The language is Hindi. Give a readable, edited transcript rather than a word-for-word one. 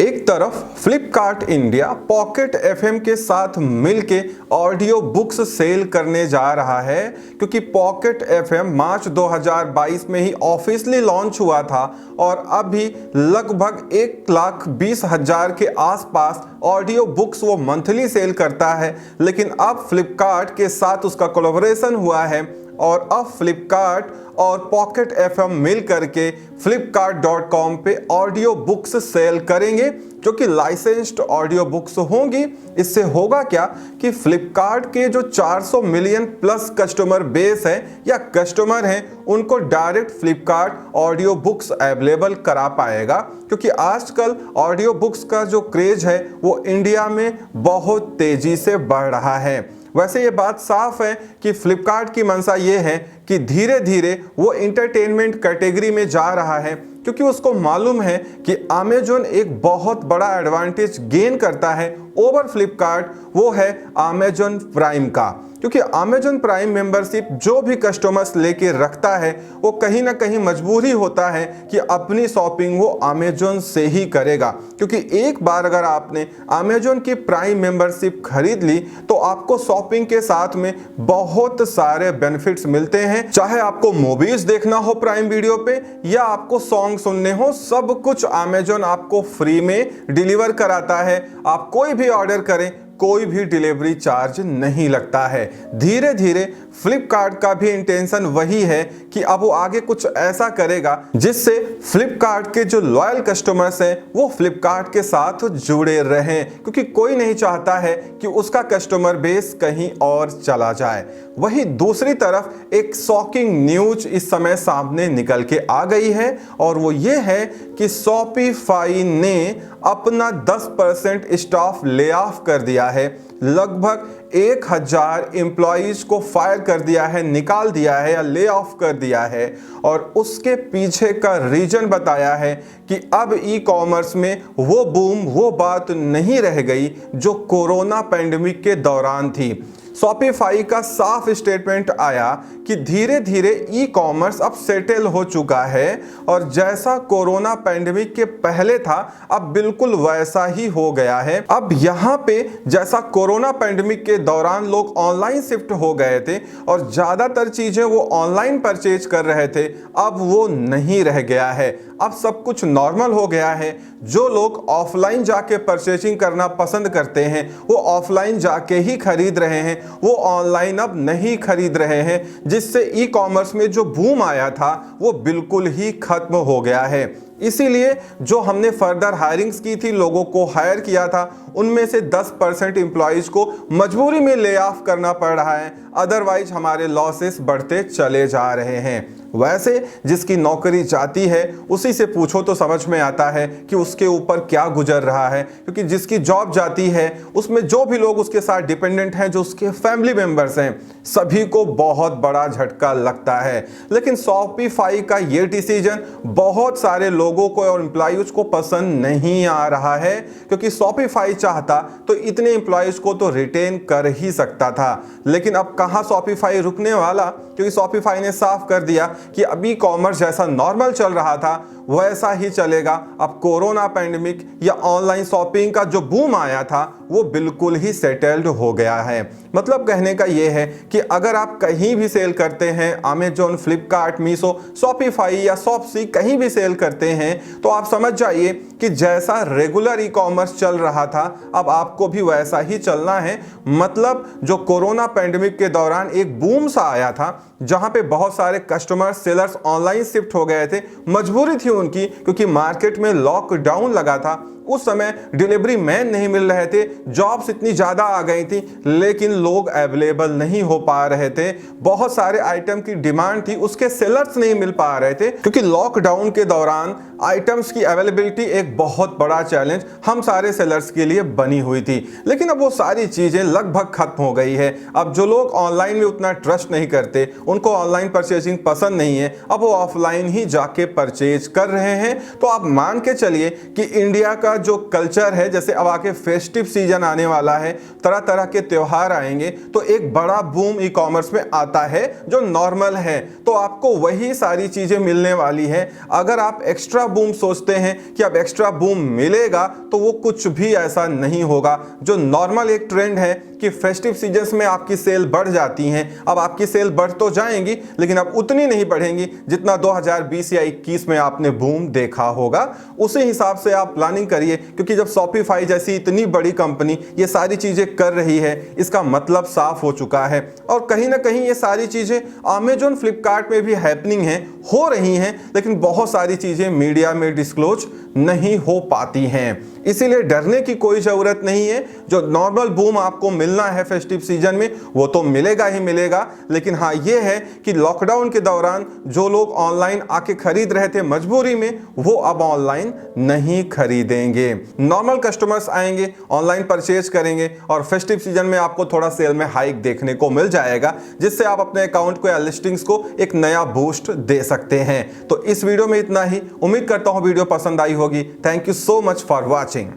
एक तरफ फ्लिपकार्ट इंडिया पॉकेट एफएम के साथ मिलके ऑडियो बुक्स सेल करने जा रहा है, क्योंकि पॉकेट एफएम मार्च 2022 में ही ऑफिशियली लॉन्च हुआ था और अभी लगभग 1,20,000 के आसपास ऑडियो बुक्स वो मंथली सेल करता है। लेकिन अब फ्लिपकार्ट के साथ उसका कोलैबोरेशन हुआ है और अब फ्लिपकार्ट और पॉकेट एफएम मिल करके flipkart.com पे ऑडियो बुक्स सेल करेंगे, जो कि लाइसेंस्ड ऑडियो बुक्स होंगी। इससे होगा क्या कि फ्लिपकार्ट के जो 400 मिलियन प्लस कस्टमर बेस है या कस्टमर हैं, उनको direct Flipkart audio books available करा पाएगा, क्योंकि आजकल ऑडियो बुक्स का जो क्रेज है वो इंडिया में बहुत तेजी से बढ़ रहा है। वैसे ये बात साफ है कि फ्लिपकार्ट की मंशा ये है कि धीरे धीरे वो एंटरटेनमेंट कैटेगरी में जा रहा है, क्योंकि उसको मालूम है कि अमेजॉन एक बहुत बड़ा एडवांटेज गेन करता है ओवर फ्लिपकार्ट, वो है अमेजॉन प्राइम का। क्योंकि अमेजॉन प्राइम मेंबरशिप जो भी कस्टमर्स लेके रखता है वो कहीं ना कहीं मजबूरी होता है कि अपनी शॉपिंग वो अमेजॉन से ही करेगा, क्योंकि एक बार अगर आपने अमेजॉन की प्राइम मेंबरशिप खरीद ली तो आपको शॉपिंग के साथ में बहुत सारे बेनिफिट्स मिलते हैं। चाहे आपको मूवीज देखना हो प्राइम वीडियो पे या आपको सॉन्ग सुनने हो, सब कुछ अमेजॉन आपको फ्री में डिलीवर कराता है। आप कोई भी ऑर्डर करें, कोई भी डिलीवरी चार्ज नहीं लगता है। धीरे धीरे फ्लिपकार्ट का भी इंटेंशन वही है कि अब वो आगे कुछ ऐसा करेगा जिससे फ्लिपकार्ट के जो लॉयल कस्टमर्स हैं वो फ्लिपकार्ट के साथ जुड़े रहें, क्योंकि कोई नहीं चाहता है कि उसका कस्टमर बेस कहीं और चला जाए। वहीं दूसरी तरफ एक शॉकिंग न्यूज इस समय सामने निकल के आ गई है और वो ये है कि शॉपिफाई ने अपना 10% स्टाफ ले ऑफ कर दिया है। लगभग 1,000 एम्प्लॉइज को फायर कर दिया है, निकाल दिया है या ले ऑफ कर दिया है। और उसके पीछे का रीजन बताया है कि अब ई कॉमर्स में वो बूम, वो बात नहीं रह गई जो कोरोना पैंडेमिक के दौरान थी। शॉपिफाई का साफ स्टेटमेंट आया कि धीरे धीरे ई कॉमर्स अब सेटल हो चुका है और जैसा कोरोना पैंडेमिक के पहले था अब बिल्कुल वैसा ही हो गया है। अब यहाँ पे जैसा कोरोना पैंडेमिक के दौरान लोग ऑनलाइन शिफ्ट हो गए थे और ज़्यादातर चीज़ें वो ऑनलाइन परचेज कर रहे थे, अब वो नहीं रह गया है। अब सब कुछ नॉर्मल हो गया है। जो लोग ऑफलाइन जाके परचेजिंग करना पसंद करते हैं वो ऑफलाइन जाके ही खरीद रहे हैं, वो ऑनलाइन अब नहीं खरीद रहे हैं, जिससे ई कॉमर्स में जो बूम आया था वो बिल्कुल ही खत्म हो गया है। इसीलिए जो हमने फर्दर हायरिंग्स की थी, लोगों को हायर किया था, उनमें से 10% एम्प्लॉइज को मजबूरी में ले ऑफ करना पड़ रहा है, अदरवाइज हमारे लॉसेस बढ़ते चले जा रहे हैं। वैसे जिसकी नौकरी जाती है उसी से पूछो तो समझ में आता है कि उसके ऊपर क्या गुजर रहा है, क्योंकि जिसकी जॉब जाती है उसमें जो भी लोग उसके साथ डिपेंडेंट हैं, जो उसके फैमिली मेंबर्स हैं, सभी को बहुत बड़ा झटका लगता है। लेकिन शॉपिफाई का ये डिसीजन बहुत सारे लोगों को और एम्प्लॉइज को पसंद नहीं आ रहा है, क्योंकि शॉपिफाई चाहता तो इतने एम्प्लॉइज को तो रिटेन कर ही सकता था। लेकिन अब कहाँ शॉपिफाई रुकने वाला, क्योंकि शॉपिफाई ने साफ कर दिया कि अभी कॉमर्स जैसा नॉर्मल चल रहा था वैसा ही चलेगा। अब कोरोना पैंडेमिक या ऑनलाइन शॉपिंग का जो बूम आया था वो बिल्कुल ही सेटल्ड हो गया है। मतलब कहने का ये है कि अगर आप कहीं भी सेल करते हैं, अमेजॉन, फ्लिपकार्ट, मीशो, शॉपिफाई या शॉपसी कहीं भी सेल करते हैं, तो आप समझ जाइए कि जैसा रेगुलर ई कॉमर्स चल रहा था अब आपको भी वैसा ही चलना है। मतलब जो कोरोना पैंडेमिक के दौरान एक बूम सा आया था जहां पे बहुत सारे कस्टमर सेलर्स ऑनलाइन शिफ्ट हो गए थे, मजबूरी थी उनकी, क्योंकि मार्केट में लॉकडाउन लगा था, उस समय डिलीवरी मैन नहीं मिल रहे थे, जॉब्स इतनी ज़्यादा आ गई थी लेकिन लोग अवेलेबल नहीं हो पा रहे थे, बहुत सारे आइटम की डिमांड थी, उसके सेलर्स नहीं मिल पा रहे थे, क्योंकि लॉकडाउन के दौरान आइटम्स की अवेलेबिलिटी एक बहुत बड़ा चैलेंज हम सारे सेलर्स के लिए बनी हुई थी। लेकिन अब वो सारी चीज़ें लगभग खत्म हो गई है। अब जो लोग ऑनलाइन में उतना ट्रस्ट नहीं करते, उनको ऑनलाइन परचेजिंग पसंद नहीं है, अब वो ऑफलाइन ही जाके परचेज कर रहे हैं। तो आप मान के चलिए कि इंडिया का जो कल्चर है, जैसे अब आके फेस्टिव सीजन आने वाला है, तरह तरह के त्योहार आएंगे, तो एक बड़ा बूम ई कॉमर्स में आता है जो नॉर्मल है, तो आपको वही सारी चीजें मिलने वाली है। अगर आप एक्स्ट्रा एक्स्ट्रा बूम सोचते हैं कि अब एक्स्ट्रा बूम मिलेगा, तो वो कुछ भी ऐसा नहीं होगा। जो नॉर्मल एक ट्रेंड है कि फेस्टिव सीजन्स में आपकी सेल बढ़ जाती हैं, अब आपकी सेल बढ़ तो जाएंगी लेकिन अब उतनी नहीं बढ़ेंगी जितना 2020 या 21 में आपने बूम देखा होगा। उसी हिसाब से आप प्लानिंग करिए, क्योंकि जब शॉपिफाई जैसी इतनी बड़ी कंपनी ये सारी चीजें कर रही है, इसका मतलब साफ हो चुका है। और कहीं ना कहीं ये सारी चीजें अमेजॉन फ्लिपकार्ट में भी हैपनिंग है, हो रही हैं, लेकिन बहुत सारी चीजें मीडिया में डिस्क्लोज नहीं हो पाती हैं। इसीलिए डरने की कोई जरूरत नहीं है। जो नॉर्मल बूम आपको मिलना है फेस्टिव सीजन में वो तो मिलेगा ही मिलेगा, लेकिन हाँ ये है कि लॉकडाउन के दौरान जो लोग ऑनलाइन आके खरीद रहे थे मजबूरी में, वो अब ऑनलाइन नहीं खरीदेंगे। नॉर्मल कस्टमर्स आएंगे, ऑनलाइन परचेज करेंगे और फेस्टिव सीजन में आपको थोड़ा सेल में हाइक देखने को मिल जाएगा, जिससे आप अपने अकाउंट को या लिस्टिंग्स को एक नया बूस्ट दे सकते हैं। तो इस वीडियो में इतना ही। उम्मीद करता हूं वीडियो पसंद आई होगी। Thank you so much for watching.